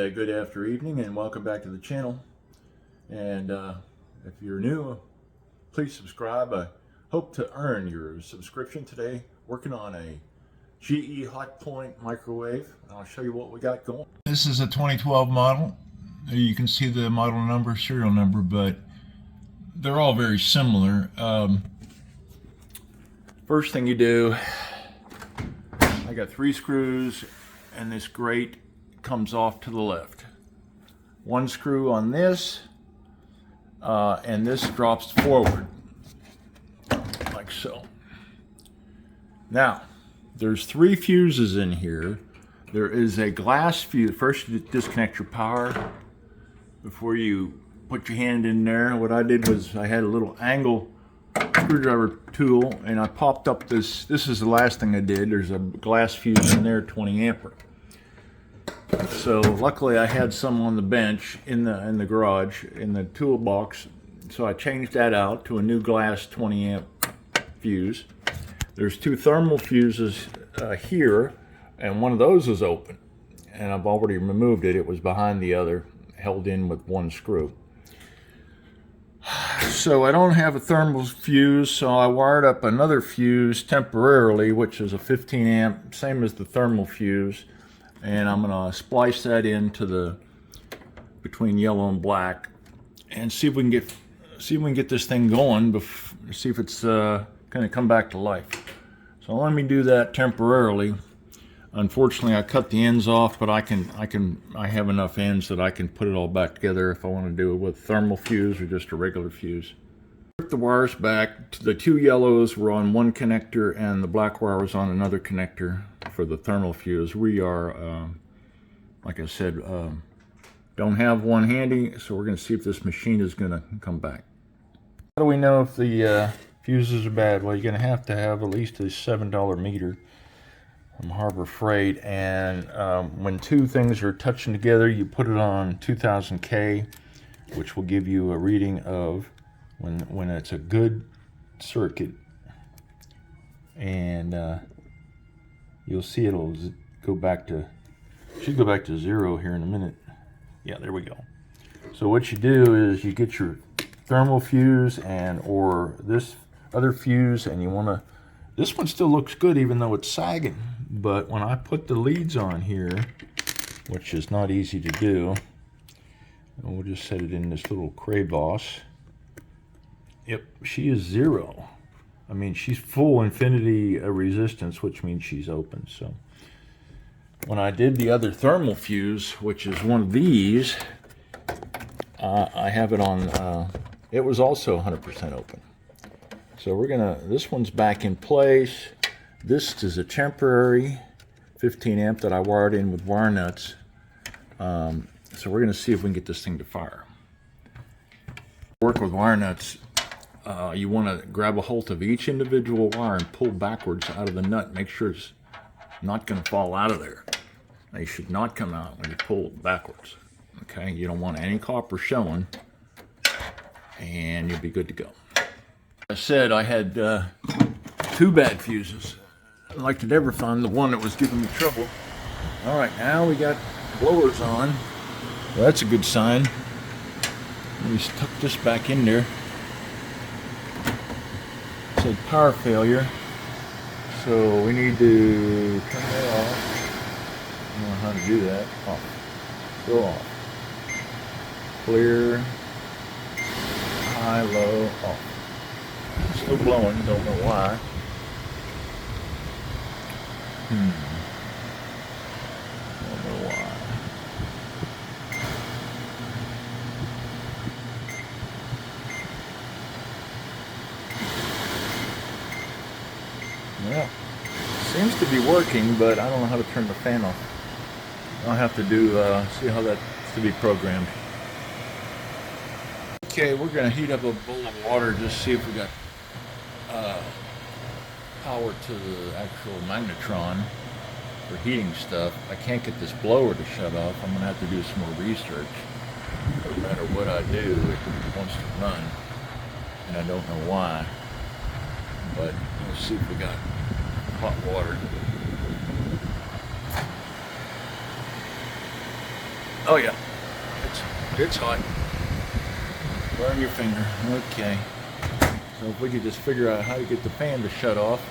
good after evening, and welcome back to the channel. And if you're new, please subscribe. I hope to earn your subscription today. Working on a GE Hotpoint microwave. I'll show you what we got going. This is a 2012 model. You can see the model number, serial number, but they're all very similar. First thing you do, I got 3 screws, and this grate comes off to the left. 1 screw on this, and this drops forward, like so. Now, there's 3 fuses in here. There is a glass fuse. First, you disconnect your power before you put your hand in there. What I did was I had a little angle screwdriver tool, and I popped up this. This is the last thing I did. There's a glass fuse in there, 20 ampere. So luckily I had some on the bench in the garage in the toolbox, so I changed that out to a new glass 20 amp fuse. There's 2 thermal fuses here, and one of those is open, and I've already removed it. It was behind the other, held in with 1 screw. So I don't have a thermal fuse, so I wired up another fuse temporarily, which is a 15 amp, same as the thermal fuse. And I'm gonna splice that into the between yellow and black, and see if we can get this thing going. See if it's gonna come back to life. So let me do that temporarily. Unfortunately, I cut the ends off, but I have enough ends that I can put it all back together if I want to do it with thermal fuse or just a regular fuse. Took the wires back. The 2 yellows were on 1 connector, and the black wire was on another connector for the thermal fuse. We are, like I said, don't have one handy, so we're going to see if this machine is going to come back. How do we know if the fuses are bad? Well, you're going to have at least a $7 meter from Harbor Freight, and when 2 things are touching together, you put it on 2000 K, which will give you a reading of when it's a good circuit, and you'll see it'll go back to, should go back to 0 here in a minute. Yeah, there we go. So what you do is you get your thermal fuse or this other fuse, and you want to, this one still looks good even though it's sagging, but when I put the leads on here, which is not easy to do, and we'll just set it in this little Cray-Boss. Yep, she is 0. I mean, she's full infinity resistance, which means she's open. So when I did the other thermal fuse, which is one of these, I have it on, it was also 100% open. So we're gonna, this one's back in place. This is a temporary 15 amp that I wired in with wire nuts. So we're gonna see if we can get this thing to fire. Work with wire nuts. You want to grab a hold of each individual wire and pull backwards out of the nut. Make sure it's not going to fall out of there. They should not come out when you pull backwards. Okay, you don't want any copper showing, and you'll be good to go. I said I had 2 bad fuses. I'd like to never find the one that was giving me trouble. All right, now we got blowers on. Well, that's a good sign. Let me tuck this back in there. It said power failure, so we need to turn that off. I don't know how to do that. Off. Go off. Clear. High, low, off. Still blowing, don't know why. Don't know why. Yeah, seems to be working, but I don't know how to turn the fan off. I'll have to do, see how that's to be programmed. Okay, we're going to heat up a bowl of water, just see if we got power to the actual magnetron for heating stuff. I can't get this blower to shut off. I'm going to have to do some more research. No matter what I do, it wants to run, and I don't know why. But let's see if we got hot water. Oh yeah, it's hot. Burn your finger. Okay. So if we could just figure out how to get the fan to shut off,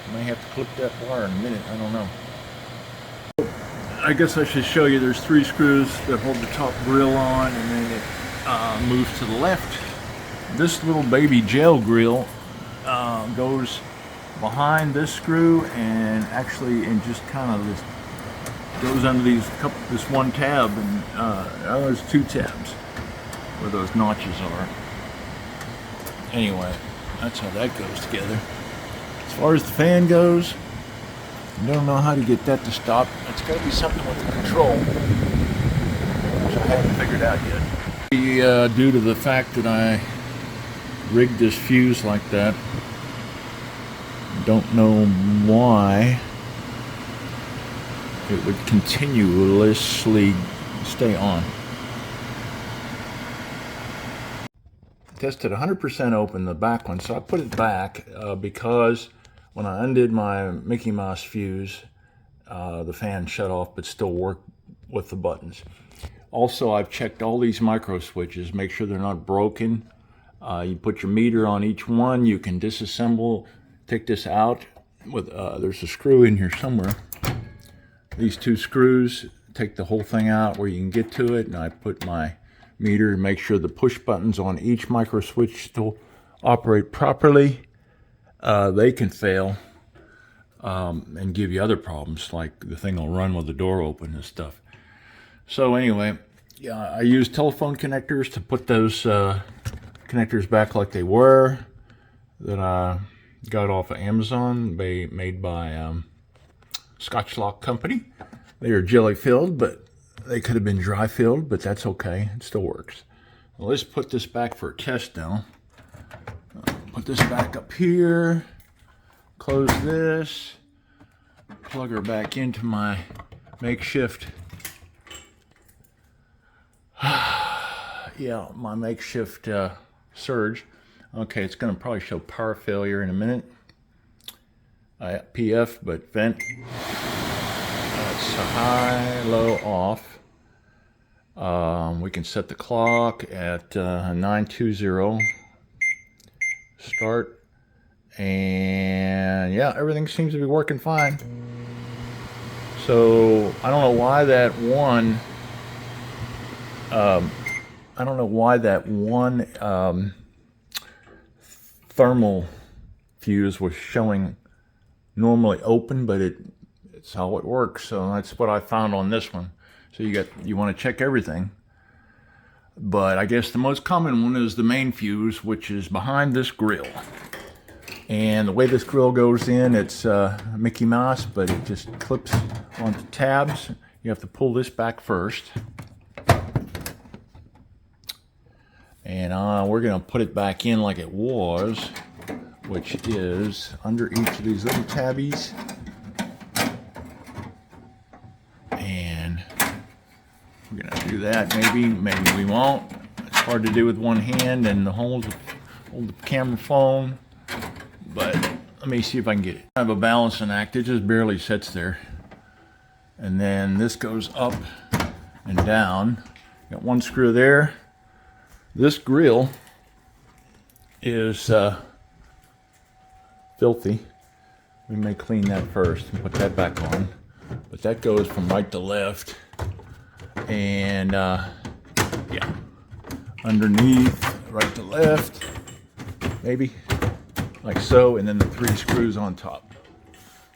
I may have to clip that wire in a minute. I don't know. I guess I should show you. There's 3 screws that hold the top grill on, and then it moves to the left. This little baby gel grill goes behind this screw, and actually, and just kind of this goes under this one tab, and there's 2 tabs where those notches are. Anyway, that's how that goes together. As far as the fan goes, I don't know how to get that to stop. It's got to be something with the control, which I haven't figured out yet. Due to the fact that I rigged this fuse like that, don't know why it would continuously stay on. Tested 100% open, the back one, so I put it back because when I undid my Mickey Mouse fuse, the fan shut off but still worked with the buttons. Also, I've checked all these micro switches, make sure they're not broken. You put your meter on each one. You can disassemble, take this out with, there's a screw in here somewhere. These 2 screws, take the whole thing out where you can get to it, and I put my meter and make sure the push buttons on each micro switch still operate properly. They can fail and give you other problems, like the thing will run with the door open and stuff. So anyway, yeah, I use telephone connectors to put those connectors back like they were, that I got off of Amazon, made by Scotch Lock Company. They are jelly filled, but they could have been dry filled, but that's okay, it still works. Well, let's put this back for a test now. Put this back up here, close this, plug her back into my makeshift, yeah, my makeshift surge. Okay, it's gonna probably show power failure in a minute. PF, but vent. It's high, low, off. We can set the clock at 920. Start, and yeah, everything seems to be working fine. So I don't know why that one thermal fuse was showing normally open, but it's how it works. So that's what I found on this one. So you want to check everything. But I guess the most common one is the main fuse, which is behind this grill. And the way this grill goes in, it's Mickey Mouse, but it just clips onto tabs. You have to pull this back first. And we're going to put it back in like it was, which is under each of these little tabbies. And we're going to do that. Maybe we won't. It's hard to do with one hand and hold the camera phone. But let me see if I can get it. I have a balancing act. It just barely sits there. And then this goes up and down. Got one screw there. This grill is filthy. We may clean that first and put that back on. But that goes from right to left. And yeah, underneath, right to left, maybe, like so. And then the 3 screws on top.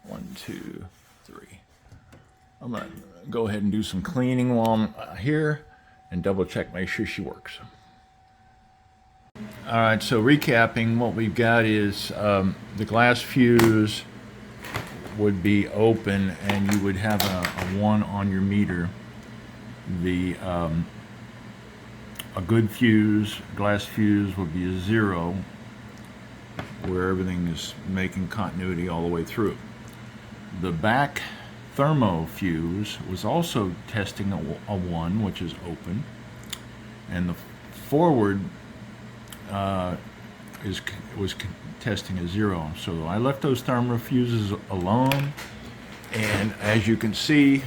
1, 2, 3. I'm gonna go ahead and do some cleaning while I'm here and double check, make sure she works. All right, so recapping, what we've got is the glass fuse would be open and you would have a 1 on your meter. A good fuse, glass fuse, would be a 0, where everything is making continuity all the way through. The back thermo fuse was also testing a 1, which is open, and the forward was testing a 0. So I left those thermo fuses alone, and as you can see,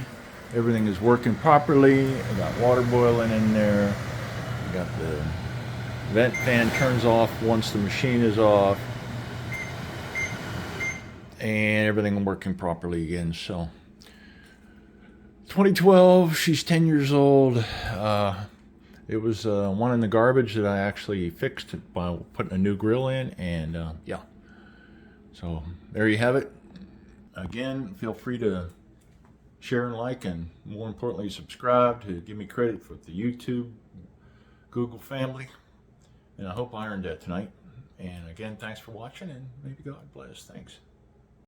everything is working properly. I got water boiling in there. I got the vent fan turns off once the machine is off. And everything working properly again. So 2012, she's 10 years old. It was one in the garbage that I actually fixed by putting a new grill in, and yeah. So there you have it. Again, feel free to share and like, and more importantly, subscribe to give me credit for the YouTube, Google family. And I hope I earned that tonight. And again, thanks for watching, and maybe God bless. Thanks.